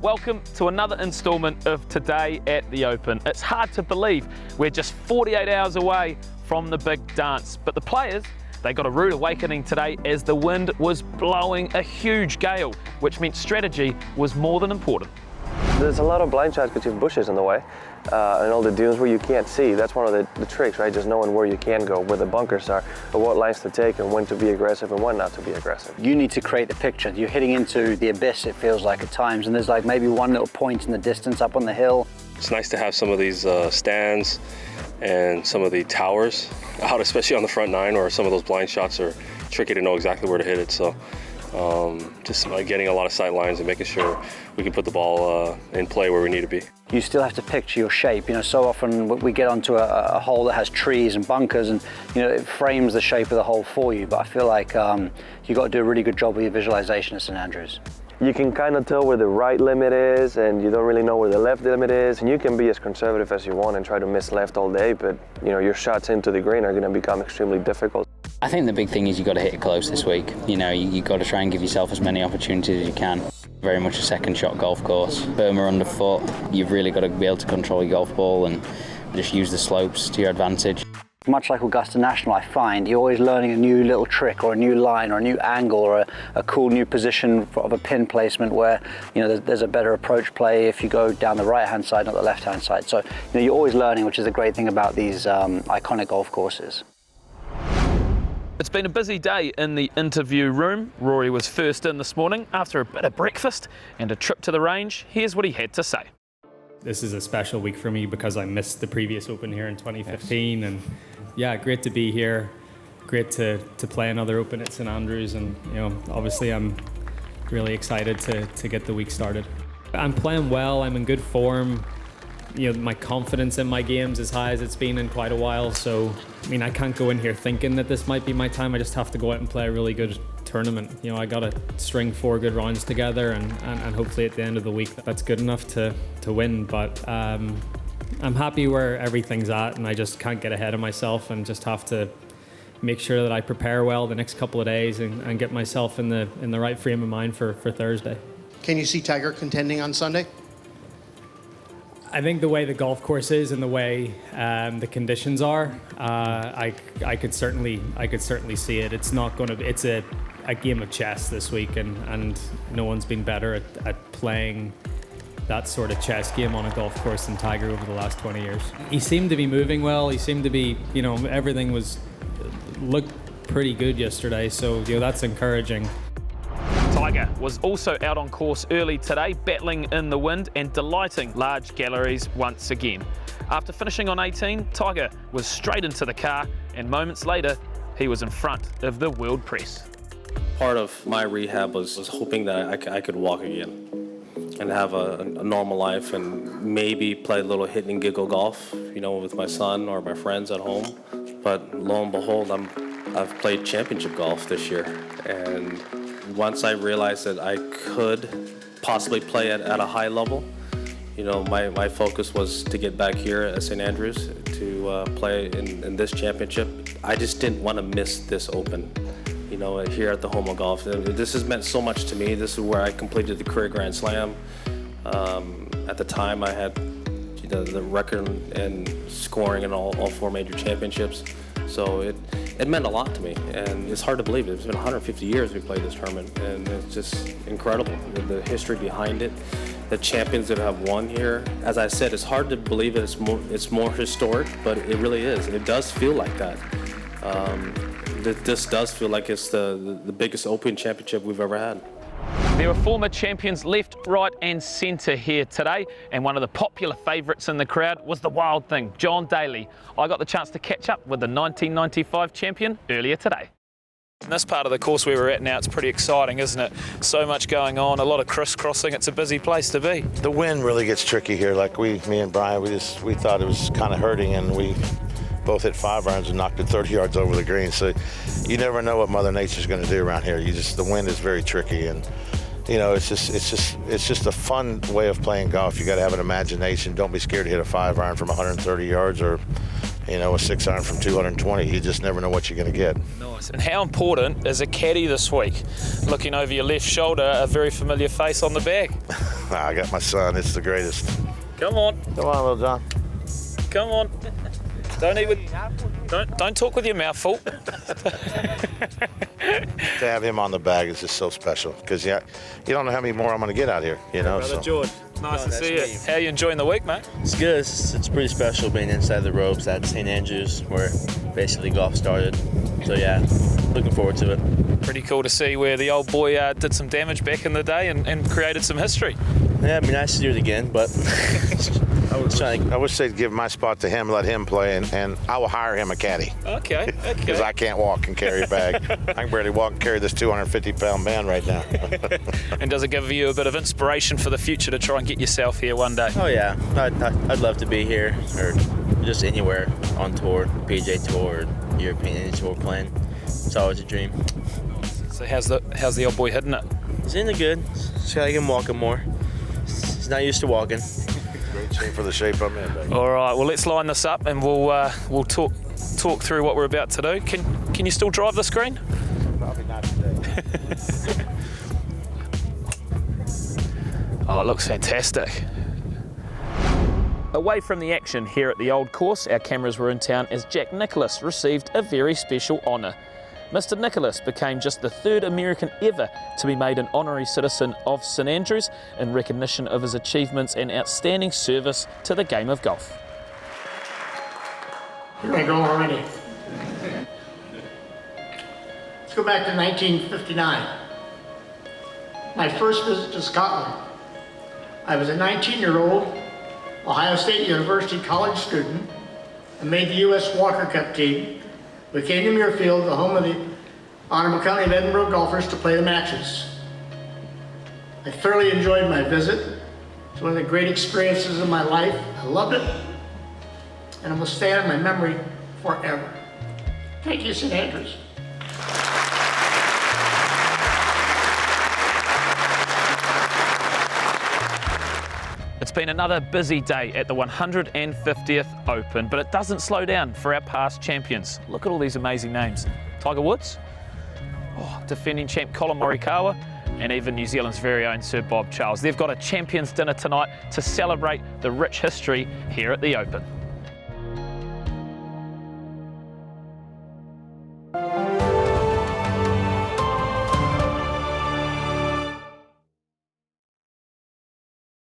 welcome to another instalment of Today at the Open. It's hard to believe we're just 48 hours away from the big dance, but the players, they got a rude awakening today as the wind was blowing a huge gale, which meant strategy was more than important. There's a lot of blind shots because you have bushes in the way and all the dunes where you can't see. That's one of the tricks, right? Just knowing where you can go, where the bunkers are, or what lines to take and when to be aggressive and when not to be aggressive. You need to create the picture. You're hitting into the abyss, it feels like at times, and there's like maybe one little point in the distance up on the hill. It's nice to have some of these stands and some of the towers out, especially on the front nine, or some of those blind shots are tricky to know exactly where to hit it. So just like getting a lot of sight lines and making sure we can put the ball in play where we need to be. You still have to picture your shape. You know, so often we get onto a hole that has trees and bunkers, and you know, it frames the shape of the hole for you. But I feel like you've got to do a really good job with your visualization at St Andrews. You can kind of tell where the right limit is, and you don't really know where the left limit is, and you can be as conservative as you want and try to miss left all day, but you know, your shots into the green are going to become extremely difficult. I think the big thing is you've got to hit it close this week. You know, you've got to try and give yourself as many opportunities as you can. Very much a second shot golf course. Berma underfoot, you've really got to be able to control your golf ball and just use the slopes to your advantage. Much like Augusta National, I find you're always learning a new little trick or a new line or a new angle or a cool new position of a pin placement where, you know, there's a better approach play if you go down the right-hand side, not the left-hand side. So, you know, you're always learning, which is the great thing about these iconic golf courses. It's been a busy day in the interview room. Rory was first in this morning after a bit of breakfast and a trip to the range. Here's what he had to say. This is a special week for me because I missed the previous Open here in 2015, yes. And yeah, great to be here. Great to play another Open at St Andrews, and you know, obviously I'm really excited to get the week started. I'm playing well. I'm in good form. You know, my confidence in my game's as high as it's been in quite a while. So, I mean, I can't go in here thinking that this might be my time. I just have to go out and play a really good tournament. You know, I got to string 4 good rounds together, and hopefully at the end of the week that's good enough to win. But I'm happy where everything's at, and I just can't get ahead of myself and just have to make sure that I prepare well the next couple of days and get myself in the right frame of mind for Thursday. Can you see Tiger contending on Sunday? I think the way the golf course is and the way the conditions are, I could certainly see it. It's not going to be. It's a game of chess this week, and no one's been better at playing that sort of chess game on a golf course than Tiger over the last 20 years. He seemed to be moving well. He seemed to be, you know, everything looked pretty good yesterday. So you know, that's encouraging. Tiger was also out on course early today, battling in the wind and delighting large galleries once again. After finishing on 18, Tiger was straight into the car, and moments later, he was in front of the world press. Part of my rehab was hoping that I could walk again and have a normal life and maybe play a little hit and giggle golf, you know, with my son or my friends at home. But lo and behold, I've played championship golf this year, and once I realized that I could possibly play at a high level, you know, my focus was to get back here at St Andrews to play in this championship. I just didn't want to miss this Open, you know, here at the home of golf. This has meant so much to me. This is where I completed the career Grand Slam. At the time, I had the record and scoring in all 4 major championships. So it meant a lot to me, and it's hard to believe it. It's been 150 years we played this tournament, and it's just incredible. The history behind it, the champions that have won here. As I said, it's hard to believe it's more historic, but it really is, and it does feel like that. This does feel like it's the biggest Open championship we've ever had. There were former champions left, right and centre here today, and one of the popular favourites in the crowd was the wild thing, Daly. I got the chance to catch up with the 1995 champion earlier today. In this part of the course where we're at now, it's pretty exciting, isn't it? So much going on, a lot of crisscrossing. It's a busy place to be. The wind really gets tricky here. Like me and Brian, we thought it was kind of hurting, and we both hit 5 irons and knocked it 30 yards over the green. So you never know what Mother Nature's going to do around here. The wind is very tricky, and you know, it's just a fun way of playing golf. You got to have an imagination. Don't be scared to hit a 5 iron from 130 yards or, you know, a 6 iron from 220. You just never know what you're going to get. Nice. And how important is a caddy this week? Looking over your left shoulder, a very familiar face on the bag. I got my son. It's the greatest. Come on, Come on, little John. come on. Don't talk with your mouth full. To have him on the bag is just so special because you don't know how many more I'm going to get out here. Brother George, nice to see you. How are you enjoying the week, mate? It's good. It's pretty special being inside the ropes at St. Andrews where basically golf started. So yeah, looking forward to it. Pretty cool to see where the old boy did some damage back in the day and created some history. Yeah, it'd be nice to do it again, but I wish they'd give my spot to him, let him play, and I will hire him a caddy. Okay. Because I can't walk and carry a bag. I can barely walk and carry this 250-pound man right now. And does it give you a bit of inspiration for the future to try and get yourself here one day? oh yeah, I'd love to be here or just anywhere on tour, PJ Tour, European any tour playing. It's always a dream. So how's the old boy hitting it? He's in the good. Just gotta get him walking more. He's not used to walking. Great shape for the shape I'm in, baby. All right, well let's line this up and we'll talk through what we're about to do. Can you still drive the screen? Probably not today. Oh, it looks fantastic. Away from the action here at the Old Course, our cameras were in town as Jack Nicklaus received a very special honour. Mr. Nicklaus became just the third American ever to be made an honorary citizen of St Andrews in recognition of his achievements and outstanding service to the game of golf. Here I go already. Let's go back to 1959. My first visit to Scotland. I was a 19-year-old Ohio State University college student and made the U.S. Walker Cup team. We came to Muirfield, the home of the Honorable County of Edinburgh golfers, to play the matches. I thoroughly enjoyed my visit. It's one of the great experiences of my life. I loved it, and it will stay in my memory forever. Thank you, St. Andrews. It's been another busy day at the 150th Open, but it doesn't slow down for our past champions. Look at all these amazing names. Tiger Woods, defending champ Colin Morikawa, and even New Zealand's very own Sir Bob Charles. They've got a champions dinner tonight to celebrate the rich history here at the Open.